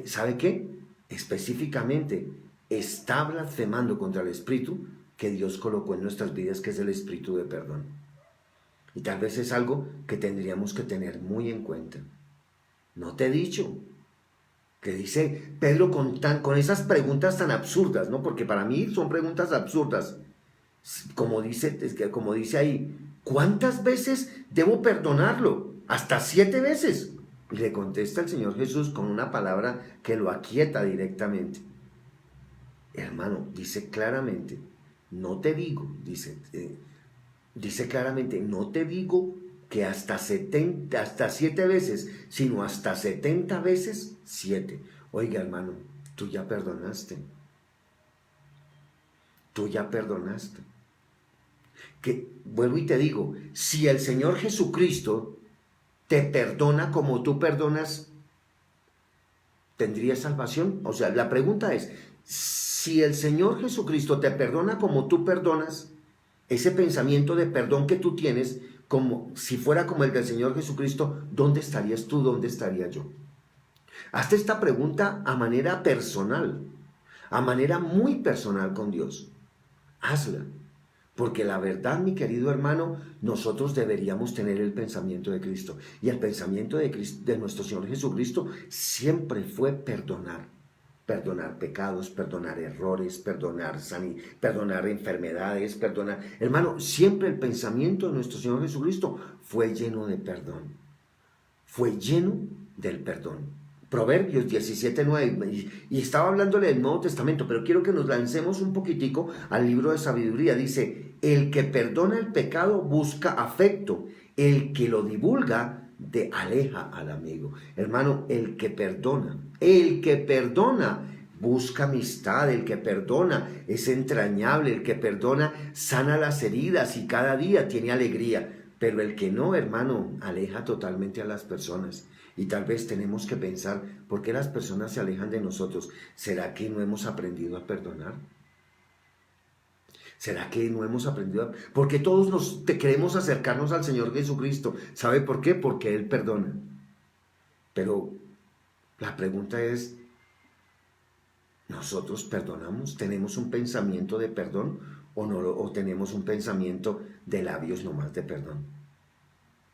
¿Sabe qué? Específicamente está blasfemando contra el Espíritu que Dios colocó en nuestras vidas, que es el Espíritu de perdón. Y tal vez es algo que tendríamos que tener muy en cuenta. No te he dicho que dice Pedro con esas preguntas tan absurdas, ¿no? Porque para mí son preguntas absurdas. Como dice ahí, ¿cuántas veces debo perdonarlo? Hasta 7 veces. Y le contesta el Señor Jesús con una palabra que lo aquieta directamente. Hermano, dice claramente, no te digo, dice claramente, no te digo que hasta 7 veces, sino hasta 70 veces 7. Oiga, hermano, tú ya perdonaste. Tú ya perdonaste. Que vuelvo y te digo, si el Señor Jesucristo te perdona como tú perdonas, ¿tendrías salvación? O sea, la pregunta es, si el Señor Jesucristo te perdona como tú perdonas, ese pensamiento de perdón que tú tienes, como si fuera como el del Señor Jesucristo, ¿dónde estarías tú? ¿Dónde estaría yo? Hazte esta pregunta a manera personal, a manera muy personal con Dios. Hazla. Porque la verdad, mi querido hermano, nosotros deberíamos tener el pensamiento de Cristo. Y el pensamiento de nuestro Señor Jesucristo siempre fue perdonar. Perdonar pecados, perdonar errores, perdonar enfermedades, perdonar. Hermano, siempre el pensamiento de nuestro Señor Jesucristo fue lleno de perdón. Fue lleno del perdón. Proverbios 17:9, y estaba hablándole del Nuevo Testamento, pero quiero que nos lancemos un poquitico al libro de sabiduría. Dice: el que perdona el pecado busca afecto, el que lo divulga aleja al amigo. Hermano, el que perdona busca amistad, el que perdona es entrañable, el que perdona sana las heridas y cada día tiene alegría. Pero el que no, hermano, aleja totalmente a las personas. Y tal vez tenemos que pensar, ¿por qué las personas se alejan de nosotros? ¿Será que no hemos aprendido a perdonar? ¿Será que no hemos aprendido? Porque todos queremos acercarnos al Señor Jesucristo. ¿Sabe por qué? Porque Él perdona. Pero la pregunta es, ¿Nosotros perdonamos? ¿Tenemos un pensamiento de perdón o, no, o tenemos un pensamiento de labios nomás de perdón?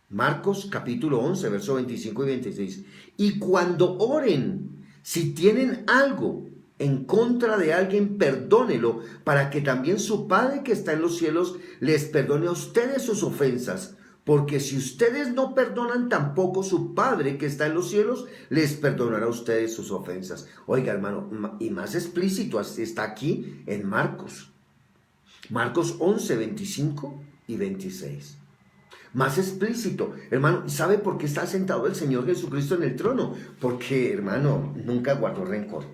Marcos capítulo 11, versos 25 y 26. Y cuando oren, si tienen algo en contra de alguien, perdónelo, para que también su Padre que está en los cielos les perdone a ustedes sus ofensas. Porque si ustedes no perdonan, tampoco su Padre que está en los cielos les perdonará a ustedes sus ofensas. Oiga, hermano, y más explícito está aquí en Marcos. Marcos 11, 25 y 26. Más explícito, hermano. ¿Sabe por qué está sentado el Señor Jesucristo en el trono? Porque, hermano, nunca guardó rencor.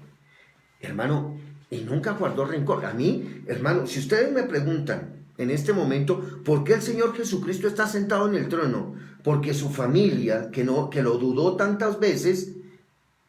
Hermano, y nunca guardó rencor. A mí, hermano, si ustedes me preguntan en este momento por qué el Señor Jesucristo está sentado en el trono, porque su familia, que lo dudó tantas veces,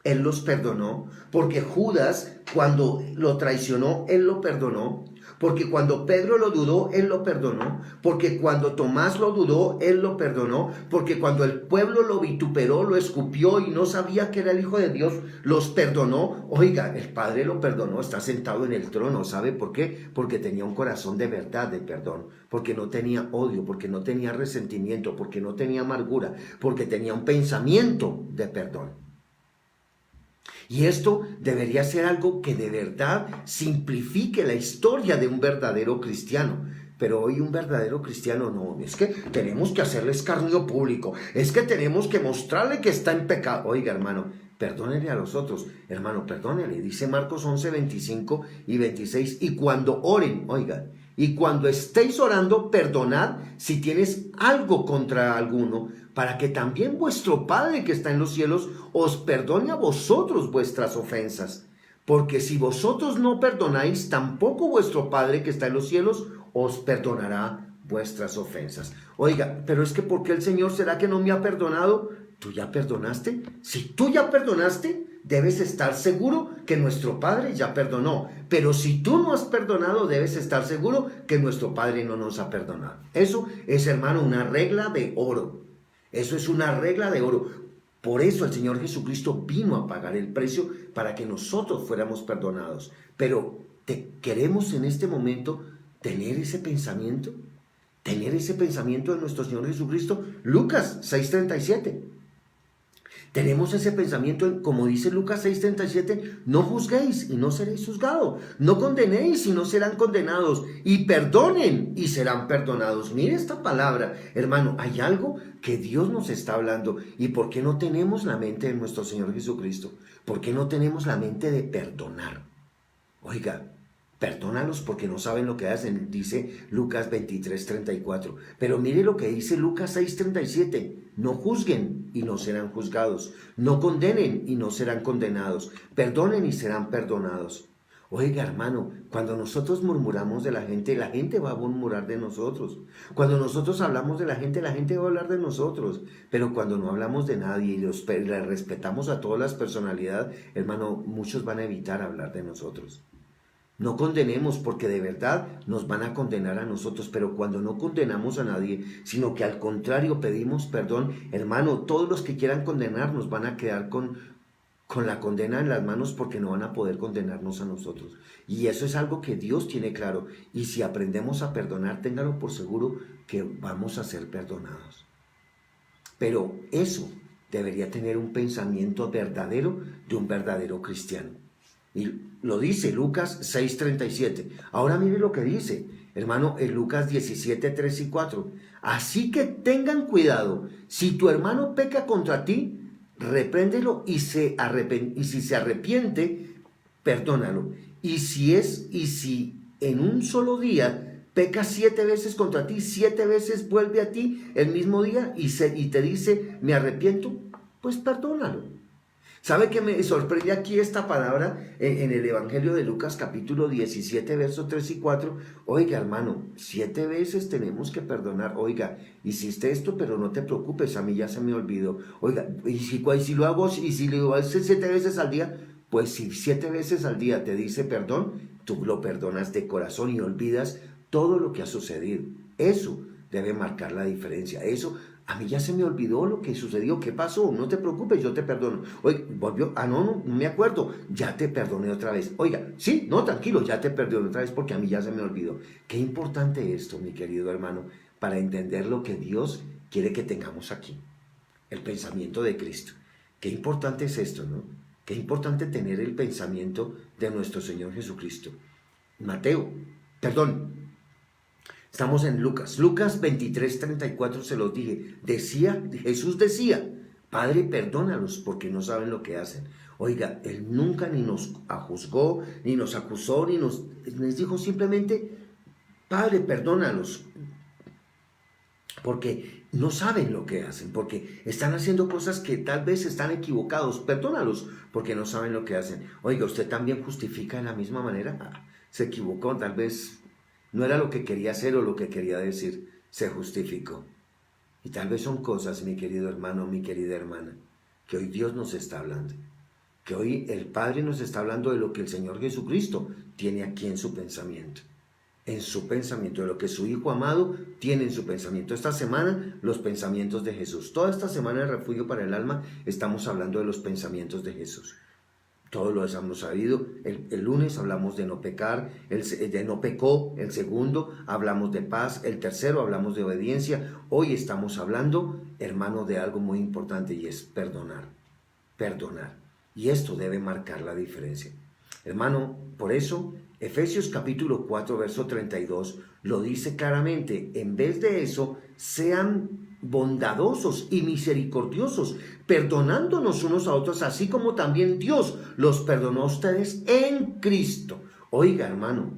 Él los perdonó. Porque Judas, cuando lo traicionó, Él lo perdonó. Porque cuando Pedro lo dudó, Él lo perdonó. Porque cuando Tomás lo dudó, Él lo perdonó. Porque cuando el pueblo lo vituperó, lo escupió y no sabía que era el Hijo de Dios, los perdonó. Oiga, el Padre lo perdonó, está sentado en el trono. ¿Sabe por qué? Porque tenía un corazón de verdad, de perdón. Porque no tenía odio, porque no tenía resentimiento, porque no tenía amargura, porque tenía un pensamiento de perdón. Y esto debería ser algo que de verdad simplifique la historia de un verdadero cristiano. Pero hoy un verdadero cristiano no, es que tenemos que hacerle escarnio público, es que tenemos que mostrarle que está en pecado. Oiga, hermano, perdónele a los otros, hermano, perdónele. Dice Marcos 11, 25 y 26, y cuando oren, oiga, y cuando estéis orando, perdonad si tienes algo contra alguno, para que también vuestro Padre que está en los cielos os perdone a vosotros vuestras ofensas. Porque si vosotros no perdonáis, tampoco vuestro Padre que está en los cielos os perdonará vuestras ofensas. Oiga, pero es que ¿por qué el Señor será que no me ha perdonado? ¿Tú ya perdonaste? Si tú ya perdonaste, debes estar seguro que nuestro Padre ya perdonó. Pero si tú no has perdonado, debes estar seguro que nuestro Padre no nos ha perdonado. Eso es, hermano, una regla de oro. Eso es una regla de oro. Por eso el Señor Jesucristo vino a pagar el precio para que nosotros fuéramos perdonados. Pero ¿queremos en este momento tener ese pensamiento? ¿Tener ese pensamiento de nuestro Señor Jesucristo? Lucas 6:37. Tenemos ese pensamiento, como dice Lucas 6:37, no juzguéis y no seréis juzgados, no condenéis y no serán condenados, y perdonen y serán perdonados. Mire esta palabra, hermano, hay algo que Dios nos está hablando. ¿Y por qué no tenemos la mente de nuestro Señor Jesucristo? ¿Por qué no tenemos la mente de perdonar? Oiga, perdónalos porque no saben lo que hacen, dice Lucas 23:34. Pero mire lo que dice Lucas 6:37. No juzguen y no serán juzgados. No condenen y no serán condenados. Perdonen y serán perdonados. Oiga, hermano, cuando nosotros murmuramos de la gente va a murmurar de nosotros. Cuando nosotros hablamos de la gente va a hablar de nosotros. Pero cuando no hablamos de nadie y le respetamos a todas las personalidades, hermano, muchos van a evitar hablar de nosotros. No condenemos porque de verdad nos van a condenar a nosotros, pero cuando no condenamos a nadie, sino que al contrario pedimos perdón, hermano, todos los que quieran condenarnos van a quedar con la condena en las manos porque no van a poder condenarnos a nosotros. Y eso es algo que Dios tiene claro. Y si aprendemos a perdonar, téngalo por seguro que vamos a ser perdonados. Pero eso debería tener un pensamiento verdadero de un verdadero cristiano. Y lo dice Lucas 6:37. Ahora mire lo que dice, hermano, en Lucas 17:3 y 4. Así que tengan cuidado. Si tu hermano peca contra ti, repréndelo y si se arrepiente, perdónalo. Y si en un solo día peca 7 veces contra ti, 7 veces vuelve a ti el mismo día y te dice, me arrepiento, pues perdónalo. ¿Sabe qué me sorprende aquí esta palabra en el Evangelio de Lucas capítulo 17, versos 3 y 4? Oiga, hermano, 7 veces tenemos que perdonar. Oiga, hiciste esto, pero no te preocupes, a mí ya se me olvidó. Oiga, y si lo hago 7 veces al día, pues si 7 veces al día te dice perdón, tú lo perdonas de corazón y olvidas todo lo que ha sucedido. Eso debe marcar la diferencia. Eso a mí ya se me olvidó lo que sucedió, ¿qué pasó? No te preocupes, yo te perdono. Oiga, volvió, no me acuerdo, ya te perdoné otra vez. Oiga, sí, no, tranquilo, ya te perdoné otra vez porque a mí ya se me olvidó. Qué importante esto, mi querido hermano, para entender lo que Dios quiere que tengamos aquí, el pensamiento de Cristo. Qué importante es esto, ¿no? Qué importante tener el pensamiento de nuestro Señor Jesucristo. Estamos en Lucas 23:34, se los dije. Jesús decía, Padre, perdónalos porque no saben lo que hacen. Oiga, Él nunca ni nos juzgó, ni nos acusó, les dijo simplemente, Padre, perdónalos, porque no saben lo que hacen, porque están haciendo cosas que tal vez están equivocados. Perdónalos, porque no saben lo que hacen. Oiga, ¿usted también justifica de la misma manera? Se equivocó, tal vez no era lo que quería hacer o lo que quería decir, se justificó. Y tal vez son cosas, mi querido hermano, mi querida hermana, que hoy Dios nos está hablando, que hoy el Padre nos está hablando de lo que el Señor Jesucristo tiene aquí en su pensamiento, de lo que su Hijo amado tiene en su pensamiento. Esta semana, los pensamientos de Jesús. Toda esta semana de Refugio para el Alma estamos hablando de los pensamientos de Jesús. Todos lo hemos sabido. El lunes hablamos de no pecar, de no pecó. El segundo hablamos de paz. El tercero hablamos de obediencia. Hoy estamos hablando, hermano, de algo muy importante y es perdonar. Perdonar. Y esto debe marcar la diferencia. Hermano, por eso, Efesios capítulo 4, verso 32, lo dice claramente. En vez de eso, sean bondadosos y misericordiosos, perdonándonos unos a otros, así como también Dios los perdonó a ustedes en Cristo. Oiga, hermano,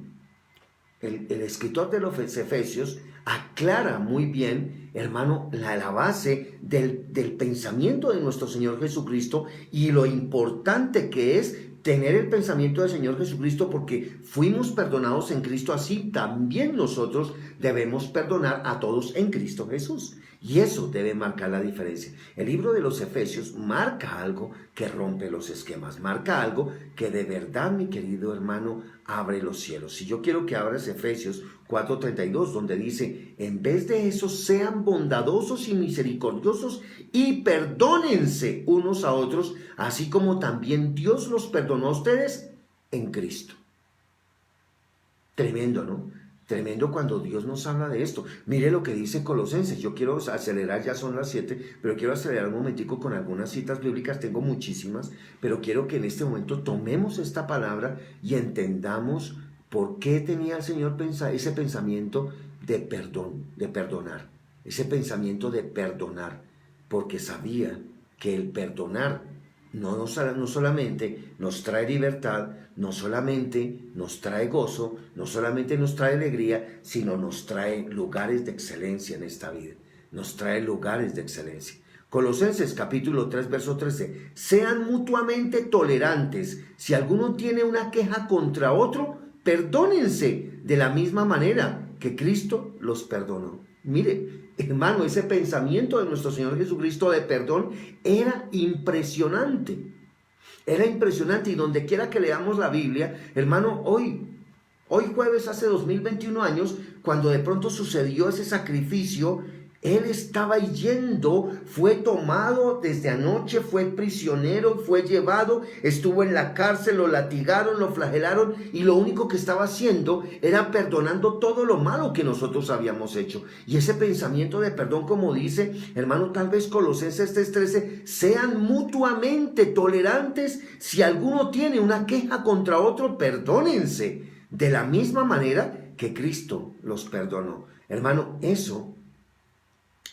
el escritor de los Efesios aclara muy bien, hermano, la base del pensamiento de nuestro Señor Jesucristo y lo importante que es tener el pensamiento del Señor Jesucristo, porque fuimos perdonados en Cristo, así también nosotros debemos perdonar a todos en Cristo Jesús. Y eso debe marcar la diferencia. El libro de los Efesios marca algo que rompe los esquemas, marca algo que de verdad, mi querido hermano, abre los cielos. Si yo quiero que abras Efesios 4:32, donde dice, en vez de eso, sean bondadosos y misericordiosos y perdónense unos a otros, así como también Dios los perdonó a ustedes en Cristo. Tremendo, ¿no? Tremendo cuando Dios nos habla de esto. Mire lo que dice Colosenses. Yo quiero acelerar, ya son las 7, pero quiero acelerar un momentico con algunas citas bíblicas. Tengo muchísimas, pero quiero que en este momento tomemos esta palabra y entendamos por qué tenía el Señor ese pensamiento de perdón, de perdonar. Ese pensamiento de perdonar, porque sabía que el perdonar no solamente nos trae libertad, no solamente nos trae gozo, no solamente nos trae alegría, sino nos trae lugares de excelencia en esta vida. Nos trae lugares de excelencia. Colosenses capítulo 3, verso 13. Sean mutuamente tolerantes. Si alguno tiene una queja contra otro, perdónense de la misma manera que Cristo los perdonó. Mire, hermano, ese pensamiento de nuestro Señor Jesucristo de perdón era impresionante. Era impresionante, y donde quiera que leamos la Biblia, hermano, hoy jueves hace 2021 años, cuando de pronto sucedió ese sacrificio, Él estaba yendo, fue tomado desde anoche, fue prisionero, fue llevado, estuvo en la cárcel, lo latigaron, lo flagelaron, y lo único que estaba haciendo era perdonando todo lo malo que nosotros habíamos hecho. Y ese pensamiento de perdón, como dice, hermano, tal vez Colosenses 3:13, sean mutuamente tolerantes. Si alguno tiene una queja contra otro, perdónense de la misma manera que Cristo los perdonó. Hermano, eso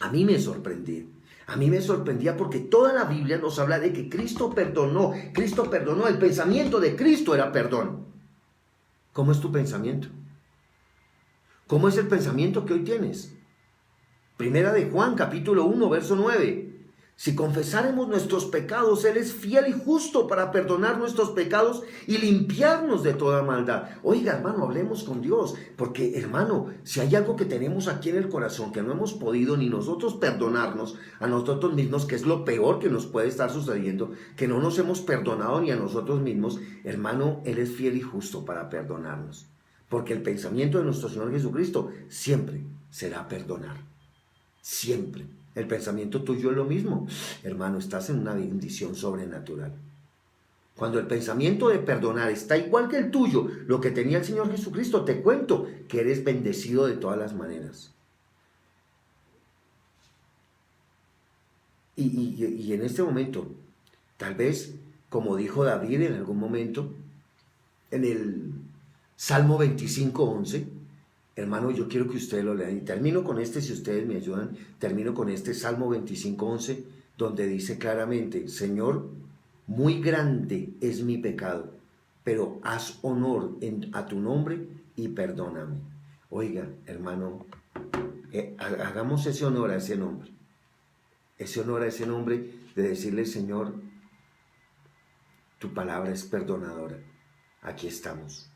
a mí me sorprendía. A mí me sorprendía porque toda la Biblia nos habla de que Cristo perdonó. Cristo perdonó. El pensamiento de Cristo era perdón. ¿Cómo es tu pensamiento? ¿Cómo es el pensamiento que hoy tienes? Primera de Juan, capítulo 1, verso 9. Si confesáremos nuestros pecados, Él es fiel y justo para perdonar nuestros pecados y limpiarnos de toda maldad. Oiga, hermano, hablemos con Dios, porque, hermano, si hay algo que tenemos aquí en el corazón que no hemos podido ni nosotros perdonarnos a nosotros mismos, que es lo peor que nos puede estar sucediendo, que no nos hemos perdonado ni a nosotros mismos, hermano, Él es fiel y justo para perdonarnos, porque el pensamiento de nuestro Señor Jesucristo siempre será perdonar, siempre. El pensamiento tuyo es lo mismo. Hermano, estás en una bendición sobrenatural. Cuando el pensamiento de perdonar está igual que el tuyo, lo que tenía el Señor Jesucristo, te cuento que eres bendecido de todas las maneras. Y en este momento, tal vez, como dijo David en algún momento, en el Salmo 25:11, hermano, yo quiero que ustedes lo lean. Y termino con este, si ustedes me ayudan, termino con este Salmo 25:11, donde dice claramente: Señor, muy grande es mi pecado, pero haz honor a tu nombre y perdóname. Oiga, hermano, hagamos ese honor a ese nombre. Ese honor a ese nombre de decirle: Señor, tu palabra es perdonadora. Aquí estamos.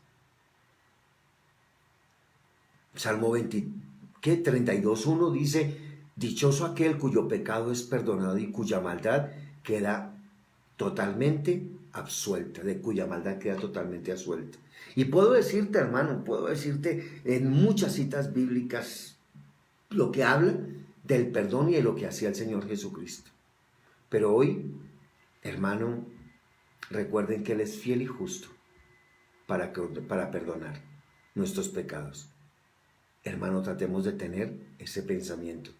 Salmo 32:1 dice: dichoso aquel cuyo pecado es perdonado y cuya maldad queda totalmente absuelta, de cuya maldad queda totalmente absuelta. Y puedo decirte, hermano, puedo decirte en muchas citas bíblicas lo que habla del perdón y de lo que hacía el Señor Jesucristo. Pero hoy, hermano, recuerden que Él es fiel y justo para perdonar nuestros pecados. Hermano, tratemos de tener ese pensamiento,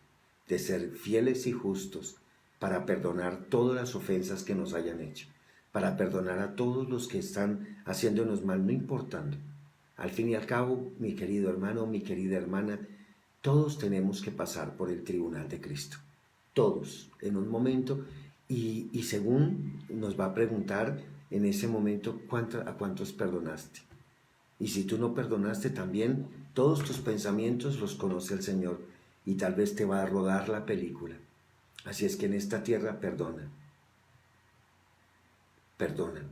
de ser fieles y justos para perdonar todas las ofensas que nos hayan hecho, para perdonar a todos los que están haciéndonos mal, no importando. Al fin y al cabo, mi querido hermano, mi querida hermana, todos tenemos que pasar por el tribunal de Cristo. Todos, en un momento, y según nos va a preguntar en ese momento a cuántos perdonaste. Y si tú no perdonaste también, todos tus pensamientos los conoce el Señor y tal vez te va a rodar la película. Así es que en esta tierra perdona. Perdona.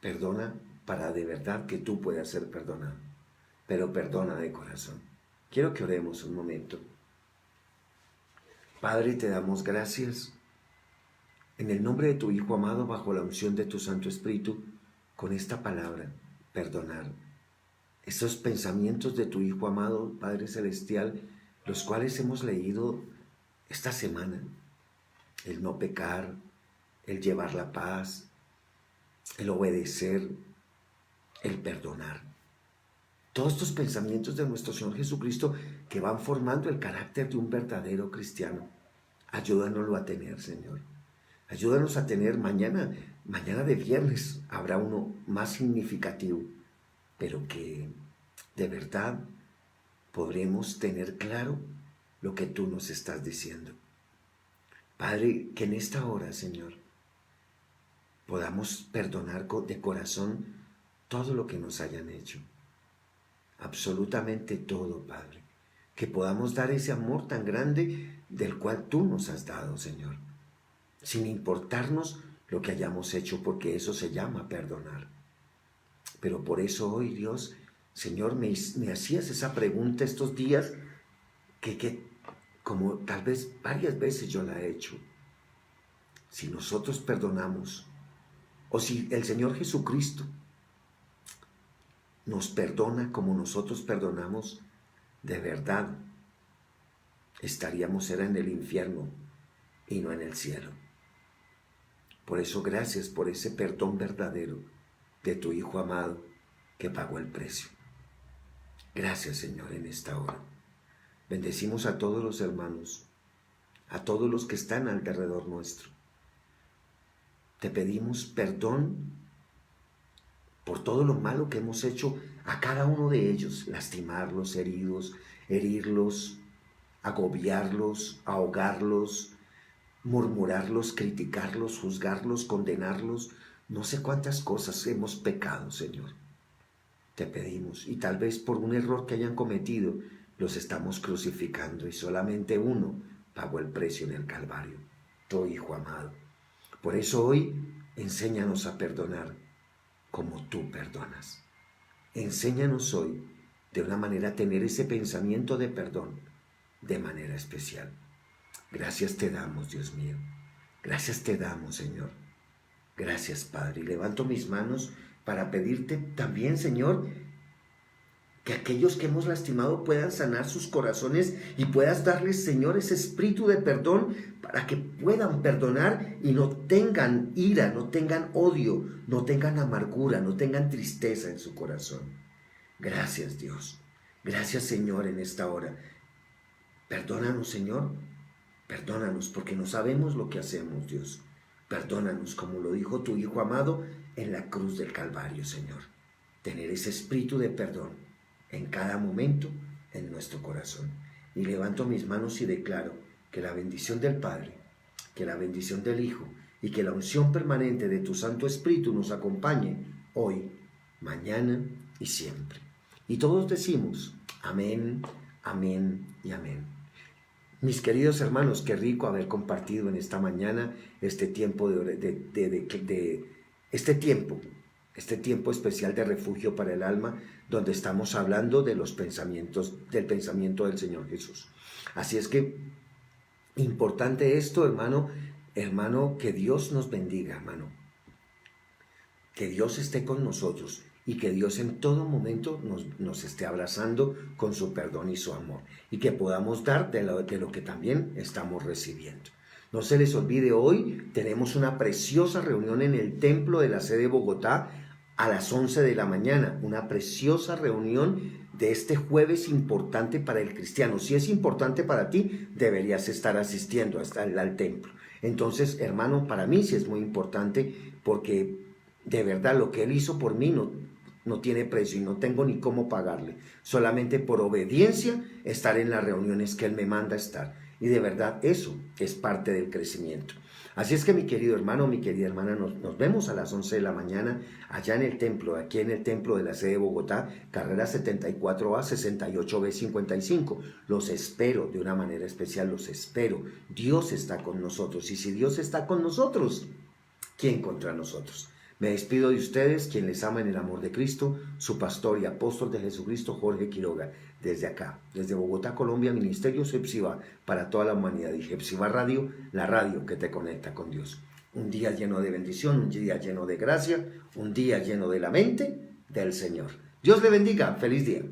Perdona para de verdad que tú puedas ser perdonado. Pero perdona de corazón. Quiero que oremos un momento. Padre, te damos gracias en el nombre de tu Hijo amado, bajo la unción de tu Santo Espíritu, con esta palabra, perdonar. Estos pensamientos de tu Hijo amado, Padre Celestial, los cuales hemos leído esta semana: el no pecar, el llevar la paz, el obedecer, el perdonar. Todos estos pensamientos de nuestro Señor Jesucristo que van formando el carácter de un verdadero cristiano. Ayúdanoslo a tener, Señor. Ayúdanos a tener mañana de viernes, habrá uno más significativo, pero que de verdad podremos tener claro lo que tú nos estás diciendo. Padre, que en esta hora, Señor, podamos perdonar de corazón todo lo que nos hayan hecho. Absolutamente todo, Padre. Que podamos dar ese amor tan grande del cual tú nos has dado, Señor, sin importarnos lo que hayamos hecho, porque eso se llama perdonar. Pero por eso hoy, Dios, Señor, me hacías esa pregunta estos días que como tal vez varias veces yo la he hecho. Si nosotros perdonamos, o si el Señor Jesucristo nos perdona como nosotros perdonamos, de verdad estaríamos en el infierno y no en el cielo. Por eso, gracias por ese perdón verdadero de tu Hijo amado que pagó el precio. Gracias, Señor, en esta hora. Bendecimos a todos los hermanos, a todos los que están alrededor nuestro. Te pedimos perdón por todo lo malo que hemos hecho a cada uno de ellos: lastimarlos, herirlos, agobiarlos, ahogarlos, murmurarlos, criticarlos, juzgarlos, condenarlos. No sé cuántas cosas hemos pecado, Señor. Te pedimos, y tal vez por un error que hayan cometido, los estamos crucificando, y solamente uno pagó el precio en el Calvario, tu Hijo amado. Por eso hoy, enséñanos a perdonar como tú perdonas. Enséñanos hoy de una manera a tener ese pensamiento de perdón de manera especial. Gracias te damos, Dios mío. Gracias te damos, Señor. Gracias, Padre. Y levanto mis manos para pedirte también, Señor, Que aquellos que hemos lastimado puedan sanar sus corazones y puedas darles, Señor, ese espíritu de perdón para que puedan perdonar y no tengan ira, no tengan odio, no tengan amargura, no tengan tristeza en su corazón. Gracias, Dios. Gracias, Señor, en esta hora. Perdónanos, Señor. Perdónanos porque no sabemos lo que hacemos, Dios. Perdónanos, como lo dijo tu Hijo amado en la cruz del Calvario, Señor. Tener ese espíritu de perdón en cada momento en nuestro corazón. Y levanto mis manos y declaro que la bendición del Padre, que la bendición del Hijo y que la unción permanente de tu Santo Espíritu nos acompañe hoy, mañana y siempre. Y todos decimos amén, amén y amén. Mis queridos hermanos, qué rico haber compartido en esta mañana este tiempo este tiempo especial de refugio para el alma, donde estamos hablando de los pensamientos, del pensamiento del Señor Jesús. Así es que, importante esto, hermano, que Dios nos bendiga, hermano. Que Dios esté con nosotros y que Dios en todo momento nos esté abrazando con su perdón y su amor. Y que podamos dar de lo que también estamos recibiendo. No se les olvide, hoy tenemos una preciosa reunión en el templo de la sede Bogotá, a las 11 de la mañana, una preciosa reunión de este jueves importante para el cristiano. Si es importante para ti, deberías estar asistiendo al templo. Entonces, hermano, para mí sí es muy importante porque de verdad lo que Él hizo por mí no tiene precio y no tengo ni cómo pagarle. Solamente por obediencia estar en las reuniones que Él me manda a estar. Y de verdad eso es parte del crecimiento. Así es que mi querido hermano, mi querida hermana, nos vemos a las 11 de la mañana allá en el templo, aquí en el templo de la sede de Bogotá, carrera 74A, 68B, 55. Los espero de una manera especial, los espero. Dios está con nosotros y si Dios está con nosotros, ¿quién contra nosotros? Me despido de ustedes, quien les ama en el amor de Cristo, su pastor y apóstol de Jesucristo, Jorge Quiroga, desde acá, desde Bogotá, Colombia, Ministerio Hepzibah para toda la humanidad y Hepzibah Radio, la radio que te conecta con Dios. Un día lleno de bendición, un día lleno de gracia, un día lleno de la mente del Señor. Dios le bendiga, feliz día.